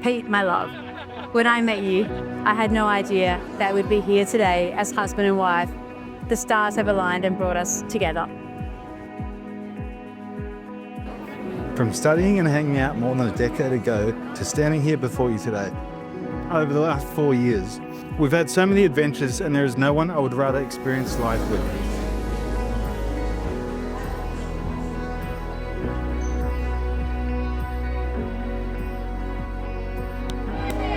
Pete, my love, when I met you, I had no idea that we'd be here today as husband and wife. The stars have aligned and brought us together. From studying and hanging out more than a decade ago to standing here before you today, over the last 4 years, we've had so many adventures and there is no one I would rather experience life with.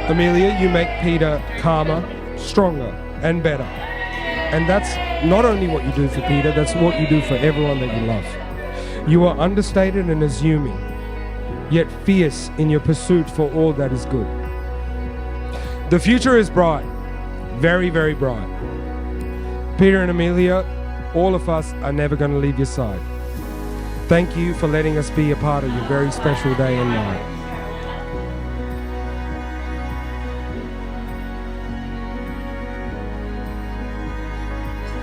Amelia, you make Peter calmer, stronger, and better. And that's not only what you do for Peter, that's what you do for everyone that you love. You are understated and assuming, yet fierce in your pursuit for all that is good. The future is bright, very, very bright. Peter and Amelia, all of us are never going to leave your side. Thank you for letting us be a part of your very special day and night.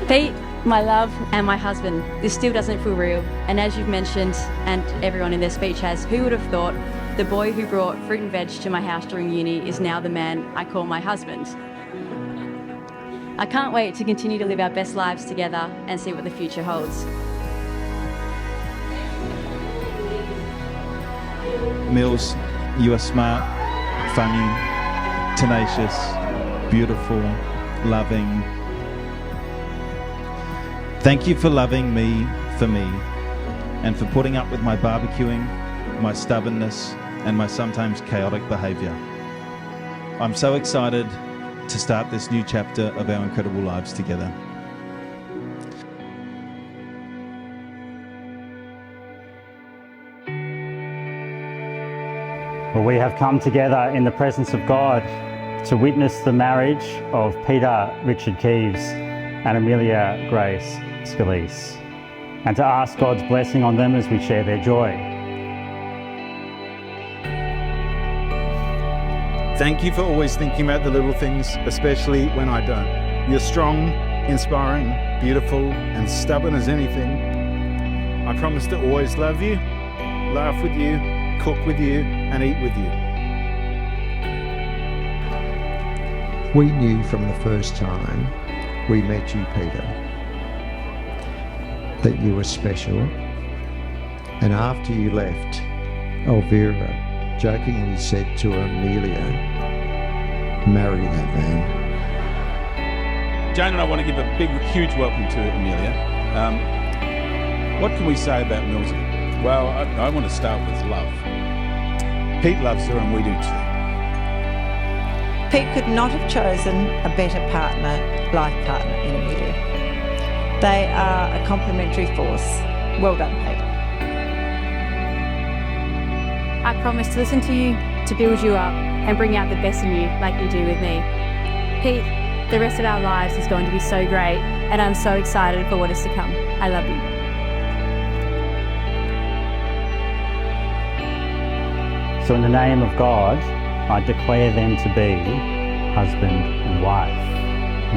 Pete, my love, and my husband, this still doesn't feel real. And as you've mentioned, and everyone in their speech has, who would have thought the boy who brought fruit and veg to my house during uni is now the man I call my husband? I can't wait to continue to live our best lives together and see what the future holds. Mills, you are smart, funny, tenacious, beautiful, loving. Thank you for loving me for me, and for putting up with my barbecuing, my stubbornness, and my sometimes chaotic behaviour. I'm so excited to start this new chapter of our incredible lives together. Well, we have come together in the presence of God to witness the marriage of Peter Richard Keeves and Amelia Grace Scalise, and to ask God's blessing on them as we share their joy. Thank you for always thinking about the little things, especially when I don't. You're strong, inspiring, beautiful, and stubborn as anything. I promise to always love you, laugh with you, cook with you, and eat with you. We knew from the first time we met you, Peter, that you were special. And after you left, Elvira jokingly said to Amelia, "Marry that man." Jane and I want to give a big, huge welcome to Amelia. What can we say about Millsy? Well, I want to start with love. Pete loves her and we do too. Pete could not have chosen a better partner, life partner in Amelia. They are a complementary force. Well done, Pete. I promise to listen to you, to build you up, and bring out the best in you like you do with me. Pete, the rest of our lives is going to be so great, and I'm so excited for what is to come. I love you. So in the name of God, I declare them to be husband and wife.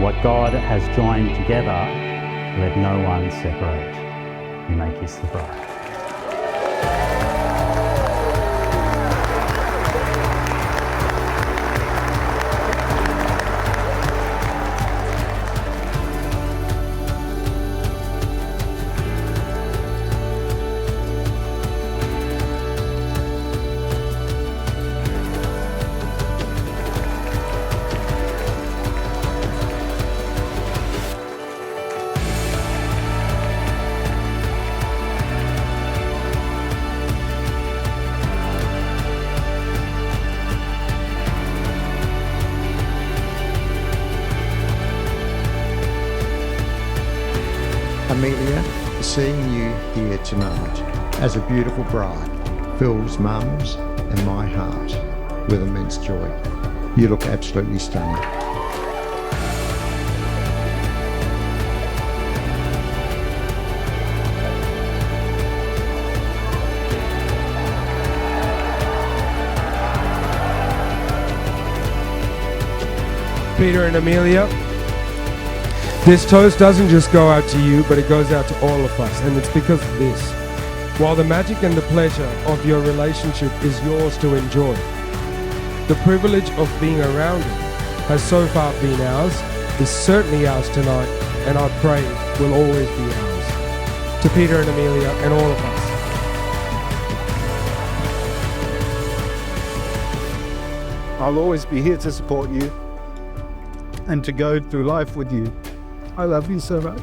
What God has joined together, let no one separate. You may kiss the bride. Amelia, seeing you here tonight as a beautiful bride fills Mum's and my heart with immense joy. You look absolutely stunning. Peter and Amelia, this toast doesn't just go out to you, but it goes out to all of us, and it's because of this. While the magic and the pleasure of your relationship is yours to enjoy, The privilege of being around it has so far been ours, is certainly ours tonight, and I pray will always be ours. To Peter and Amelia and all of us. I'll always be here to support you and to go through life with you. I love you so much.